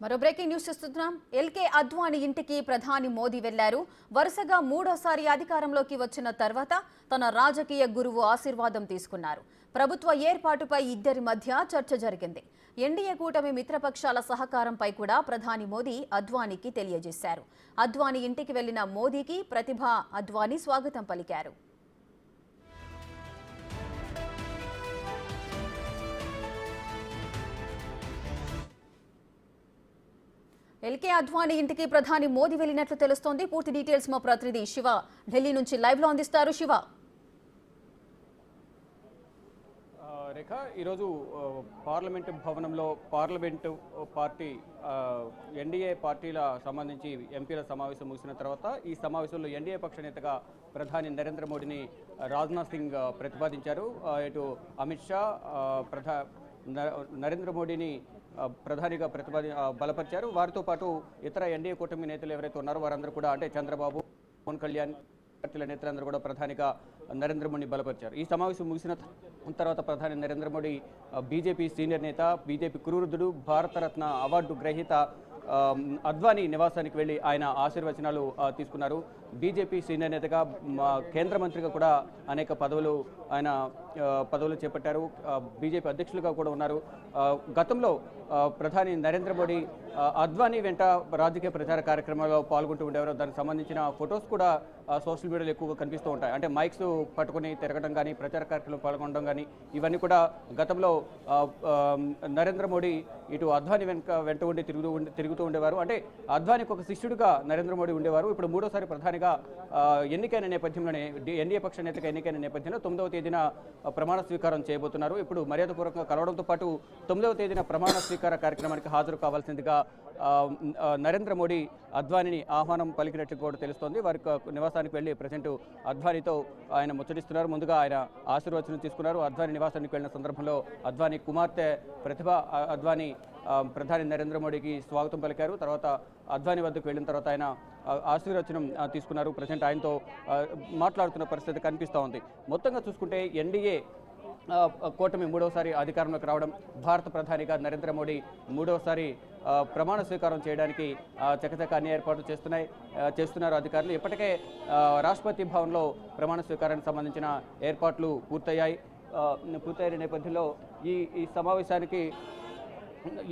మరో breaking news చూస్తున్నాం. LK Advani ఇంటికి ప్రధాని మోదీ వెళ్లారు. వరుసగా మూడోసారి అధికారంలోకి వచ్చిన తర్వాత తన రాజకీయ గురువు ఆశీర్వాదం తీసుకున్నారు. ప్రభుత్వ ఏర్పాటుపై ఇద్దరి మధ్య చర్చ జరిగింది. ఎన్డీఏ కూటమి మిత్రపక్షాల సహకారంపై కూడా ప్రధాని మోదీ అద్వానీకి తెలియజేశారు. అద్వానీ ఇంటికి వెళ్లిన మోదీకి ప్రతిభ అద్వానీ స్వాగతం పలికారు. ఎల్కే అద్వానీ ఇంటికి ప్రధాని మోదీ వెళ్లినట్లు తెలుస్తోంది. పూర్తి డీటెయిల్స్ మా ప్రతినిధి శివ ఢిల్లీ నుంచి లైవ్ లో అందిస్తారు. శివ, రేఖ, ఈరోజు పార్లమెంటు భవనంలో పార్లమెంటు పార్టీ ఎన్డీఏ పార్టీల సంబంధించి ఎంపీల సమావేశం ముగిసిన తర్వాత ఈ సమావేశంలో ఎన్డీఏ పక్ష నేతగా ప్రధాని నరేంద్ర మోడీని రాజ్నాథ్ సింగ్ ప్రతిపాదించారు. ఇటు అమిత్ షా నరేంద్ర మోడీని ప్రధానిగా బలపరిచారు. వారితో పాటు ఇతర ఎన్డీఏ కూటమి నేతలు ఎవరైతే ఉన్నారో వారందరూ కూడా, అంటే చంద్రబాబు, పవన్ కళ్యాణ్ పార్టీల నేతలందరూ కూడా ప్రధానిగా నరేంద్ర మోడీని బలపరిచారు. ఈ సమావేశం ముగిసిన తర్వాత ప్రధాని నరేంద్ర మోడీ బీజేపీ సీనియర్ నేత, బీజేపీ కురువృద్ధుడు, భారతరత్న అవార్డు గ్రహీత అద్వానీ నివాసానికి వెళ్లి ఆయన ఆశీర్వచనాలు తీసుకున్నారు. బీజేపీ సీనియర్ నేతగా కేంద్ర మంత్రిగా కూడా అనేక పదవులు చేపట్టారు. బీజేపీ అధ్యక్షులుగా కూడా ఉన్నారు. గతంలో ప్రధాని నరేంద్ర మోడీ అద్వానీ వెంట రాజకీయ ప్రచార కార్యక్రమాల్లో పాల్గొంటూ ఉండేవారు. దానికి సంబంధించిన ఫొటోస్ కూడా సోషల్ మీడియాలో ఎక్కువగా కనిపిస్తూ ఉంటాయి. అంటే మైక్స్ పట్టుకుని తిరగడం కానీ, ప్రచార కార్యక్రమంలో పాల్గొనడం కానీ, ఇవన్నీ కూడా గతంలో నరేంద్ర మోడీ ఇటు అద్వానీ వెంట ఉండి తిరుగుతూ ఉండేవారు. అంటే అద్వానీకి ఒక శిష్యుడిగా నరేంద్ర మోడీ ఉండేవారు. ఇప్పుడు మూడోసారి ప్రధానిగా ఎన్నికైన నేపథ్యంలోనే, ఎన్డీఏ పక్ష నేతగా ఎన్నికైన నేపథ్యంలో 9వ తేదీన ప్రమాణ స్వీకారం చేయబోతున్నారు. ఇప్పుడు మర్యాదపూర్వకంగా కలవడంతో పాటు 9వ తేదీన ప్రమాణ స్వీకార కార్యక్రమానికి హాజరు కావాల్సిందిగా నరేంద్ర మోడీ అద్వానీని ఆహ్వానం పలికినట్లు కూడా తెలుస్తోంది. వారి నివాసానికి వెళ్లి ప్రజెంట్ అద్వానీతో ఆయన ముచ్చటిస్తున్నారు. ముందుగా ఆయన ఆశీర్వచనం తీసుకున్నారు. అద్వానీ నివాసానికి వెళ్లిన సందర్భంలో అద్వానీ కుమార్తె ప్రతిభ అద్వానీ ప్రధాని నరేంద్ర మోడీకి స్వాగతం పలికారు. తర్వాత అద్వానీ వద్దకు వెళ్ళిన తర్వాత ఆయన ఆశీర్వచనం తీసుకున్నారు. ప్రజెంట్ ఆయనతో మాట్లాడుతున్న పరిస్థితి కనిపిస్తూ ఉంది. మొత్తంగా చూసుకుంటే ఎన్డీఏ కూటమి మూడవసారి అధికారంలోకి రావడం, భారత ప్రధానిగా నరేంద్ర మోడీ మూడవసారి ప్రమాణ స్వీకారం చేయడానికి చకచక అన్ని ఏర్పాట్లు చేస్తున్నారు అధికారులు. ఇప్పటికే రాష్ట్రపతి భవన్లో ప్రమాణ స్వీకారానికి సంబంధించిన ఏర్పాట్లు పూర్తయిన నేపథ్యంలో ఈ సమావేశానికి,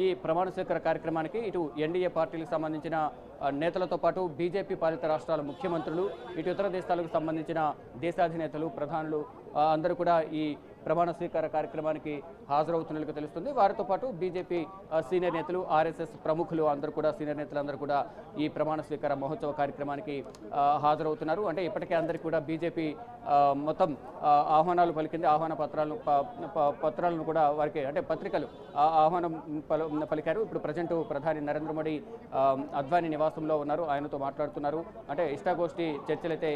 ఈ ప్రమాణ స్వీకార కార్యక్రమానికి ఇటు ఎన్డీఏ పార్టీలకు సంబంధించిన నేతలతో పాటు బీజేపీ పాలిత రాష్ట్రాల ముఖ్యమంత్రులు, ఇటు ఇతర దేశాలకు సంబంధించిన దేశాధినేతలు, ప్రధానులు అందరూ కూడా ఈ ప్రమాణ స్వీకార కార్యక్రమానికి హాజరవుతున్నట్లుగా తెలుస్తుంది. వారితో పాటు బీజేపీ సీనియర్ నేతలు, ఆర్ఎస్ఎస్ ప్రముఖులు అందరూ కూడా, సీనియర్ నేతలందరూ కూడా ఈ ప్రమాణ స్వీకార మహోత్సవ కార్యక్రమానికి హాజరవుతున్నారు. అంటే ఇప్పటికే అందరికీ కూడా బీజేపీ మొత్తం ఆహ్వానాలు పలికింది. ఆహ్వాన పత్రాలను కూడా వారికి, అంటే పత్రికలు ఆహ్వానం పలికారు. ఇప్పుడు ప్రజెంట్ ప్రధాని నరేంద్ర మోడీ అద్వానీ నివాసంలో ఉన్నారు. ఆయనతో మాట్లాడుతున్నారు. అంటే ఇష్టాగోష్ఠి చర్చలు అయితే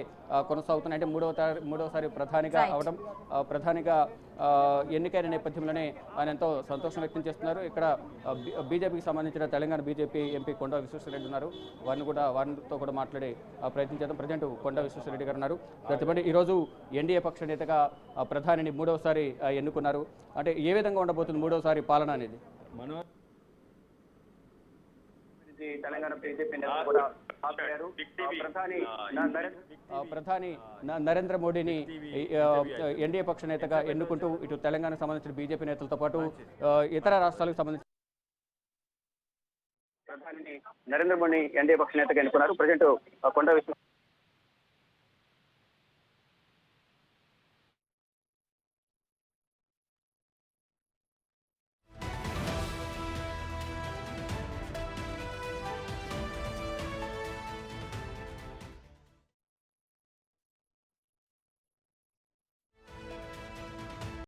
కొనసాగుతున్నాయి. అంటే మూడవసారి ప్రధానిగా ఎన్నికైన నేపథ్యంలోనే ఆయన ఎంతో సంతోషం వ్యక్తం చేస్తున్నారు. ఇక్కడ బీజేపీకి సంబంధించిన తెలంగాణ బీజేపీ ఎంపీ కొండా విశ్వేశ్వరరెడ్డి ఉన్నారు. వారితో కూడా మాట్లాడే ప్రయత్నం చేద్దాం. ప్రజెంట్ కొండా విశ్వేశ్వరరెడ్డి గారు ఉన్నారు. ప్రతిపడి ఈరోజు ఎన్డీఏ పక్ష నేతగా ప్రధానిని మూడవసారి ఎన్నుకున్నారు. అంటే ఏ విధంగా ఉండబోతుంది మూడవసారి పాలన అనేది? తెలంగాణ బీజేపీ నేతలు కూడా ప్రధాని నరేంద్ర మోడీని ఎన్డీఏ పక్ష నేతగా ఎన్నుకుంటూ ఇటు తెలంగాణకు సంబంధించిన బీజేపీ నేతలతో పాటు ఇతర రాష్ట్రాలకు సంబంధించిన ప్రధాని నరేంద్ర మోడీ ఎన్డీఏ పక్ష నేతగా ఎన్నుకున్నారు. ప్రజెంట్ కొండ